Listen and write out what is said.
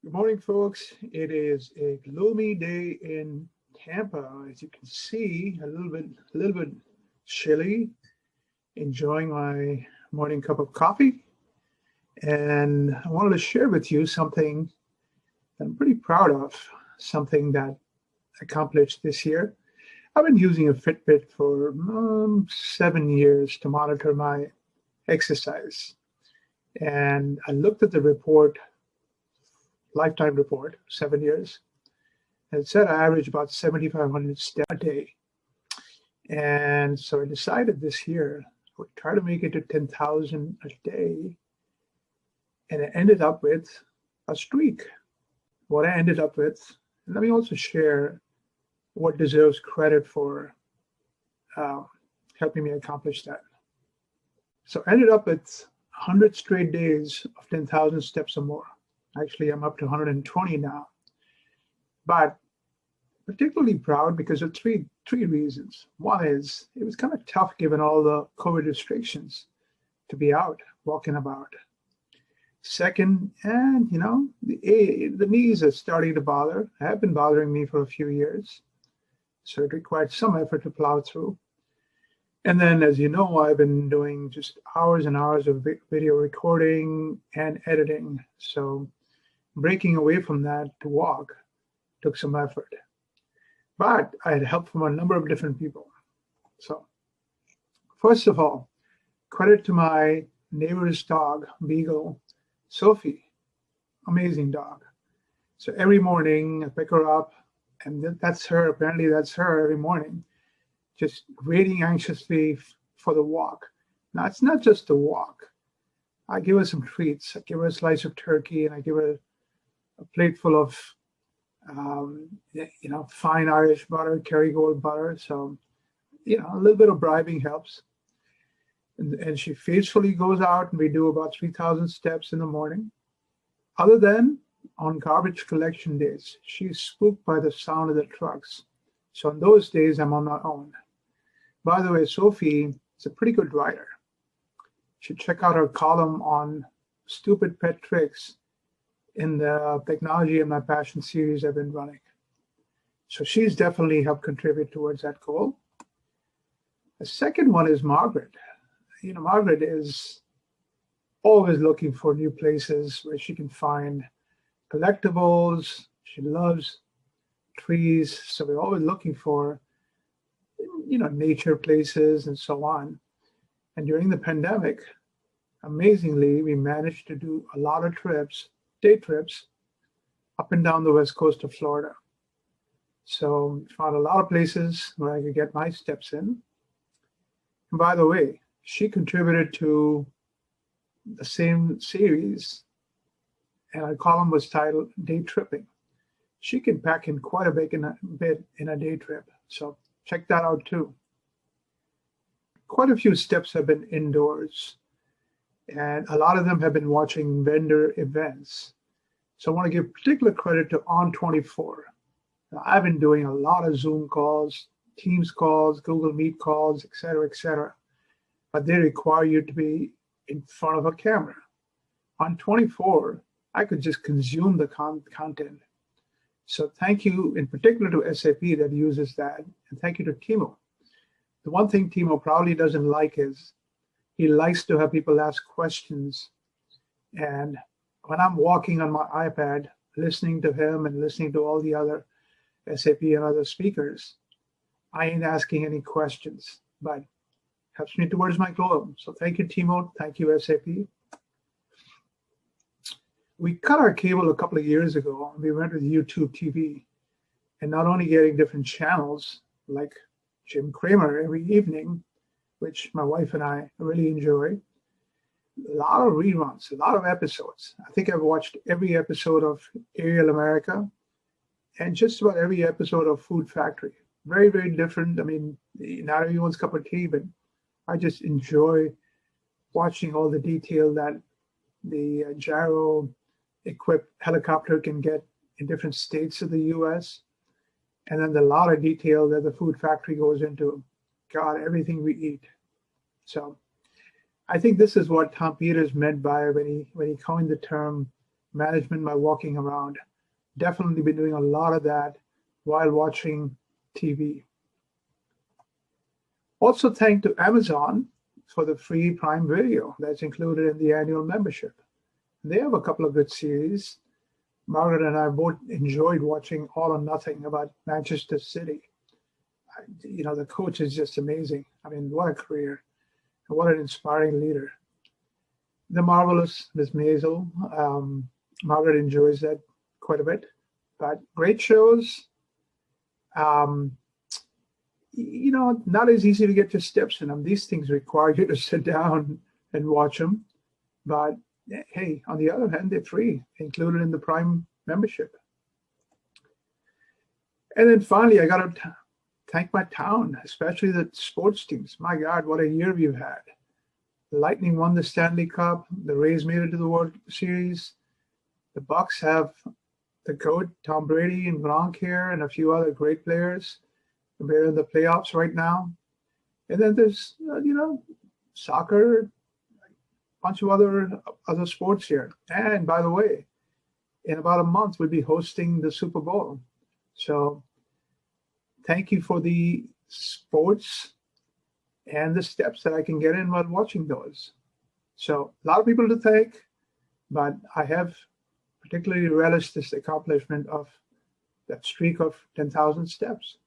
Good morning, folks. It is a gloomy day in Tampa. As you can see, a little bit chilly. Enjoying my morning cup of coffee, and I wanted to share with you something that I'm pretty proud of. Something that I accomplished this year. I've been using a Fitbit for 7 years to monitor my exercise, and I looked at the report, lifetime report, 7 years. And it said I average about 7,500 steps a day. And so I decided this year I would try to make it to 10,000 a day. And it ended up with a streak. What I ended up with, and let me also share what deserves credit for uh, helping me accomplish that. So I ended up with 100 straight days of 10,000 steps or more. Actually, I'm up to 120 now. But particularly proud because of three reasons. One is it was kind of tough given all the COVID restrictions to be out walking about. Second, and the knees are starting to bother. Have been bothering me for a few years, so it required some effort to plow through. And then, as you know, I've been doing just hours and hours of video recording and editing. So breaking away from that to walk took some effort. But I had help from a number of different people. So, first of all, credit to my neighbor's dog, Beagle, Sophie. Amazing dog. So every morning I pick her up, and that's her. Apparently, that's her every morning, just waiting anxiously for the walk. Now, it's not just the walk. I give her some treats. I give her a slice of turkey, and I give her a plate full of fine Irish butter, Kerrygold butter. So, a little bit of bribing helps. And she faithfully goes out, and we do about 3,000 steps in the morning. Other than on garbage collection days, she's spooked by the sound of the trucks. So on those days, I'm on my own. By the way, Sophie is a pretty good writer. You should check out her column on stupid pet tricks in the Technology and My Passion series I've been running. So she's definitely helped contribute towards that goal. The second one is Margaret. Margaret is always looking for new places where she can find collectibles. She loves trees. So we're always looking for, nature places and so on. And during the pandemic, amazingly, we managed to do a lot of day trips, up and down the west coast of Florida. So found a lot of places where I could get my steps in. And by the way, she contributed to the same series, and our column was titled Day Tripping. She can pack in quite a bit in a day trip. So check that out too. Quite a few steps have been indoors, and a lot of them have been watching vendor events. So I want to give particular credit to On24. Now, I've been doing a lot of Zoom calls, Teams calls, Google Meet calls, et cetera, et cetera. But they require you to be in front of a camera. On 24, I could just consume the content. So thank you in particular to SAP that uses that, and thank you to Timo. The one thing Timo probably doesn't like is he likes to have people ask questions. And when I'm walking on my iPad, listening to him and listening to all the other SAP and other speakers, I ain't asking any questions, but helps me towards my goal. So thank you, Timo. Thank you, SAP. We cut our cable a couple of years ago, and we went with YouTube TV, and not only getting different channels like Jim Cramer every evening, which my wife and I really enjoy, a lot of reruns, a lot of episodes. I think I've watched every episode of Aerial America and just about every episode of Food Factory. Very, very different. I mean, not everyone's cup of tea, but I just enjoy watching all the detail that the gyro-equipped helicopter can get in different states of the U.S. And then the lot of detail that the Food Factory goes into. God, everything we eat. So I think this is what Tom Peters meant by when he coined the term management by walking around. Definitely been doing a lot of that while watching TV. Also, thank to Amazon for the free Prime Video that's included in the annual membership. They have a couple of good series. Margaret and I both enjoyed watching All or Nothing about Manchester City. The coach is just amazing. I mean, what a career and what an inspiring leader. The Marvelous Miss Maisel. Margaret enjoys that quite a bit. But great shows. Not as easy to get your steps in them. These things require you to sit down and watch them. But hey, on the other hand, they're free, included in the Prime membership. And then finally, I got to thank my town, especially the sports teams. My God, what a year we've had. The Lightning won the Stanley Cup. The Rays made it to the World Series. The Bucks have the GOAT, Tom Brady and Gronk here, and a few other great players. We're in the playoffs right now. And then there's, soccer, a bunch of other sports here. And by the way, in about a month, we'll be hosting the Super Bowl. So thank you for the sports and the steps that I can get in while watching those. So a lot of people to thank, but I have particularly relished this accomplishment of that streak of 10,000 steps.